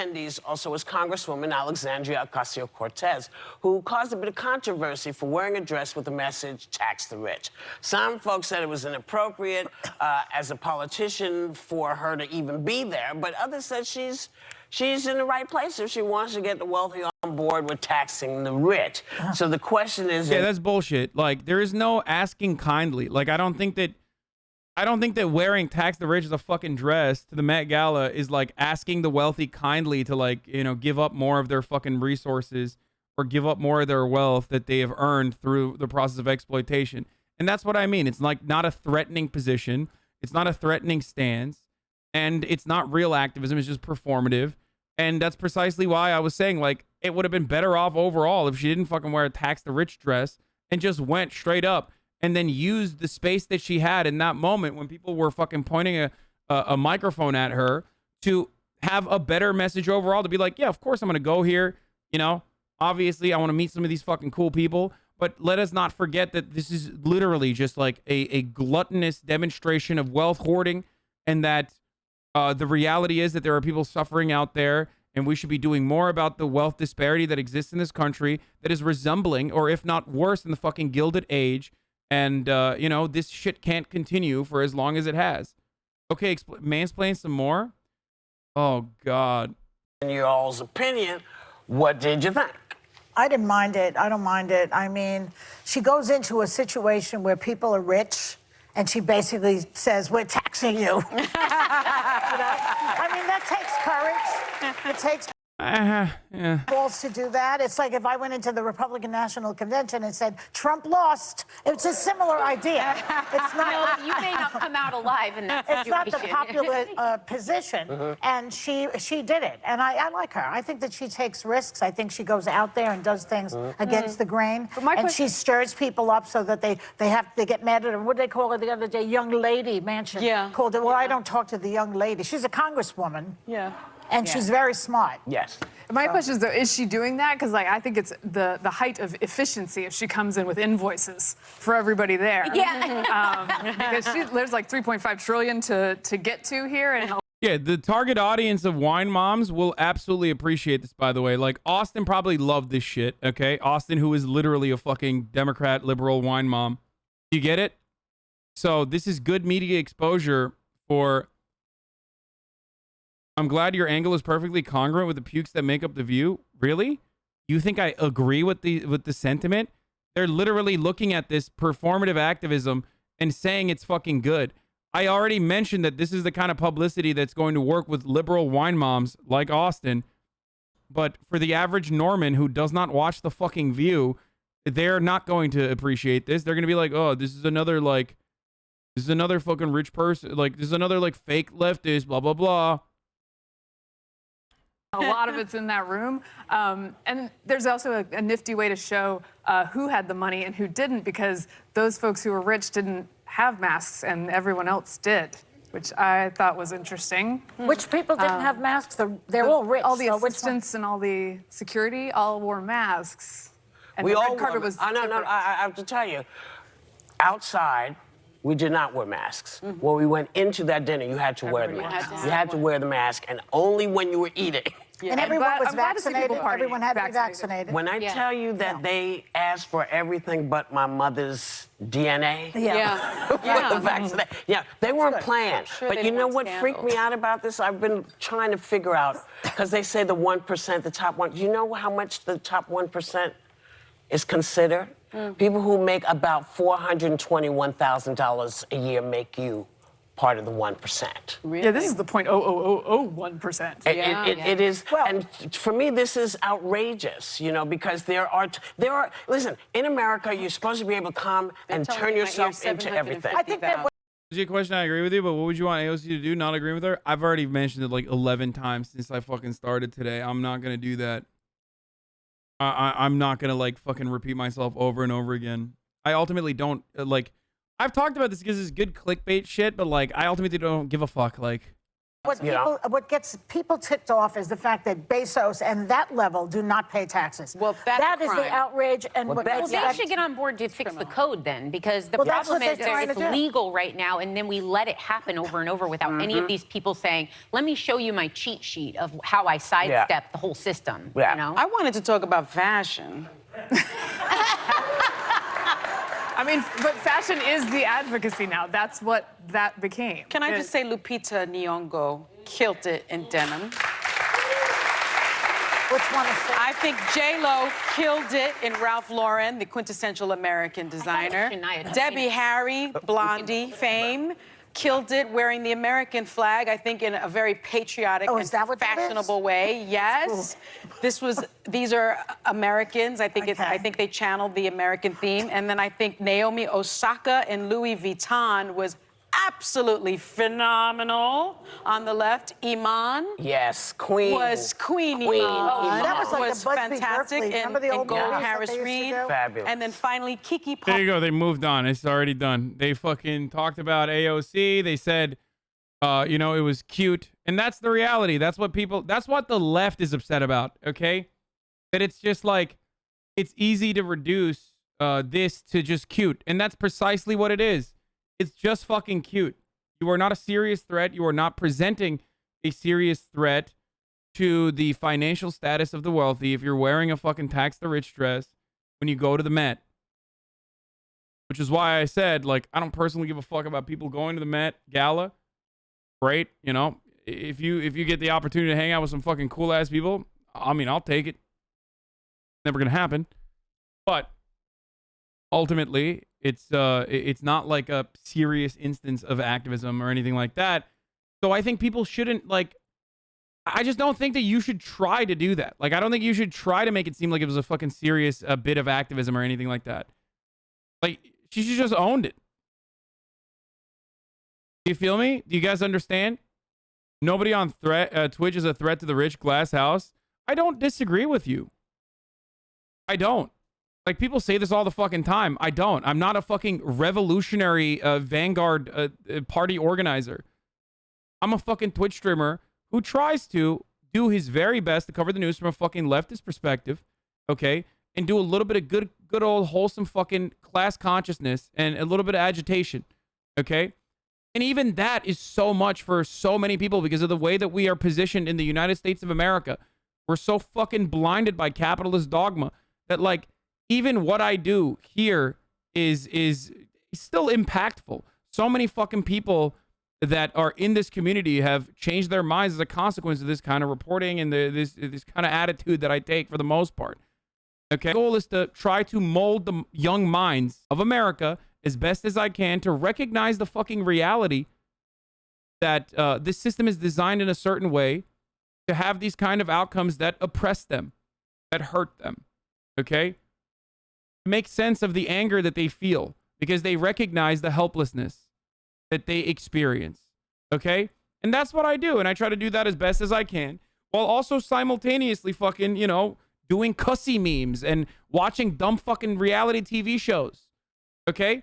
attendees also was Congresswoman Alexandria Ocasio-Cortez, who caused a bit of controversy for wearing a dress with the message, tax the rich. Some folks said it was inappropriate as a politician for her to even be there, but others said she's in the right place if she wants to get the wealthy on board with taxing the rich. So the question is... Yeah, that's bullshit. Like, there is no asking kindly. Like, I don't think that wearing tax the rich as a fucking dress to the Met Gala is like asking the wealthy kindly to, like, you know, give up more of their fucking resources or give up more of their wealth that they have earned through the process of exploitation. And that's what I mean. It's like not a threatening position. It's not a threatening stance. And it's not real activism. It's just performative. And that's precisely why I was saying, like, it would have been better off overall if she didn't fucking wear a tax the rich dress and just went straight up and then used the space that she had in that moment when people were fucking pointing a microphone at her to have a better message overall, to be like, yeah, of course I'm going to go here. You know, obviously I want to meet some of these fucking cool people, but let us not forget that this is literally just like a gluttonous demonstration of wealth hoarding, and that the reality is that there are people suffering out there, and we should be doing more about the wealth disparity that exists in this country that is resembling, or if not worse than, the fucking Gilded Age. And, you know, this shit can't continue for as long as it has. Okay, mansplain some more? Oh, God. In your all's opinion, what did you think? I didn't mind it. I don't mind it. I mean, she goes into a situation where people are rich, and she basically says, we're taxing you. You know? I mean, that takes courage. It takes balls to do that. It's like if I went into the Republican National Convention and said, Trump lost. It's a similar idea. It's not. No, you may not come out alive in that It's situation. not the popular position, and she did it. And I like her. I think that she takes risks. I think she goes out there and does things against the grain. And she stirs people up so that they get mad at her. What did they call her the other day? Young lady, Manchin called it. Well, I don't talk to the young lady. She's a congresswoman. Yeah. And she's very smart. Yes. My question is, though, is she doing that? Because, like, I think it's the height of efficiency if she comes in with invoices for everybody there. Yeah. Because there's like 3.5 trillion to get to here. And Yeah, the target audience of wine moms will absolutely appreciate this, by the way. Like, Austin probably loved this shit, okay? Austin, who is literally a fucking Democrat, liberal wine mom. You get it? So this is good media exposure for... I'm glad your angle is perfectly congruent with the pukes that make up the view. Really? You think I agree with the sentiment? They're literally looking at this performative activism and saying it's fucking good. I already mentioned that this is the kind of publicity that's going to work with liberal wine moms like Austin. But for the average Norman who does not watch the fucking View, they're not going to appreciate this. They're going to be like, oh, this is another fucking rich person. Like, this is another like fake leftist, blah, blah, blah. a lot of it's in that room. And there's also a nifty way to show who had the money and who didn't, because those folks who were rich didn't have masks and everyone else did, which I thought was interesting. Which people didn't have masks? They're all rich. All the so assistants and all the security all wore masks. And We the all red carpet wore, was no, I have to tell you, outside, we did not wear masks. When we went into that dinner, you had to wear the mask. You had to wear the mask, and only when you were eating. And everyone was I'm glad to see people vaccinated. partying. Everyone had to be vaccinated. When I tell you that they asked for everything but my mother's DNA, they weren't playing. But you know what freaked me out about this? I've been trying to figure out, because they say the 1%, the top 1%. Do you know how much the top 1% is considered? People who make about $421,000 a year make you part of the 1%. Really? Yeah, this is the 0.00001%. It is, and for me, this is outrageous, you know, because there are, listen, in America, you're supposed to be able to come and turn yourself into everything. I think that Your question, I agree with you, but what would you want AOC to do? Not agree with her? I've already mentioned it like 11 times since I fucking started today. I'm not going to do that. I'm not going to like fucking repeat myself over and over again. I ultimately don't like, I've talked about this because it's good clickbait shit, but like, I ultimately don't give a fuck. Like, What gets people ticked off is the fact that Bezos and that level do not pay taxes. Well, that's that a is crime. the outrage. And what Well, they should get on board to fix the code then, because the that's problem what is they're trying that it's to do. legal right now, and then we let it happen over and over without any of these people saying, let me show you my cheat sheet of how I sidestep the whole system. Yeah. You know? I wanted to talk about fashion. I mean, but fashion is the advocacy now. That's what that became. Can I just say Lupita Nyong'o killed it in denim? Which one is it? I think J-Lo killed it in Ralph Lauren, the quintessential American designer. Shania Debbie Harry, Blondie, fame, killed it wearing the American flag, I think in a very patriotic and is that what that is? fashionable way. Yes. These are Americans. I think they channeled the American theme. And then I think Naomi Osaka in Louis Vuitton was absolutely phenomenal on the left. Iman. Yes, Queen. Was Queen Queen. Iman. That was like the Busby fantastic. Berkeley. Remember the old Gold movies that Harris they used to Reed. do? Fabulous. And then finally Kiki There you Palmer. go. They moved on. It's already done. They fucking talked about AOC. They said, you know, it was cute. And that's the reality. That's what the left is upset about, okay? That it's just like, it's easy to reduce this to just cute. And that's precisely what it is. It's just fucking cute. You are not a serious threat. You are not presenting a serious threat to the financial status of the wealthy if you're wearing a fucking tax the rich dress when you go to the Met. Which is why I said, like, I don't personally give a fuck about people going to the Met Gala. Great, you know, if you get the opportunity to hang out with some fucking cool ass people, I mean, I'll take it. Never gonna happen. But ultimately, it's not like a serious instance of activism or anything like that. So I think people shouldn't, like, I just don't think that you should try to do that. Like, I don't think you should try to make it seem like it was a fucking serious bit of activism or anything like that. Like, she should just owned it. Do you feel me? Do you guys understand? Nobody on Twitch is a threat to the rich glass house. I don't disagree with you. I don't. Like, people say this all the fucking time. I don't. I'm not a fucking revolutionary vanguard party organizer. I'm a fucking Twitch streamer who tries to do his very best to cover the news from a fucking leftist perspective, okay? And do a little bit of good old wholesome fucking class consciousness and a little bit of agitation, okay? And even that is so much for so many people because of the way that we are positioned in the United States of America. We're so fucking blinded by capitalist dogma that, like, even what I do here is still impactful. So many fucking people that are in this community have changed their minds as a consequence of this kind of reporting and this kind of attitude that I take for the most part. Okay, the goal is to try to mold the young minds of America as best as I can to recognize the fucking reality that this system is designed in a certain way to have these kind of outcomes that oppress them, that hurt them. Okay? Make sense of the anger that they feel because they recognize the helplessness that they experience. Okay? And that's what I do. And I try to do that as best as I can while also simultaneously fucking, you know, doing cussy memes and watching dumb fucking reality TV shows. Okay?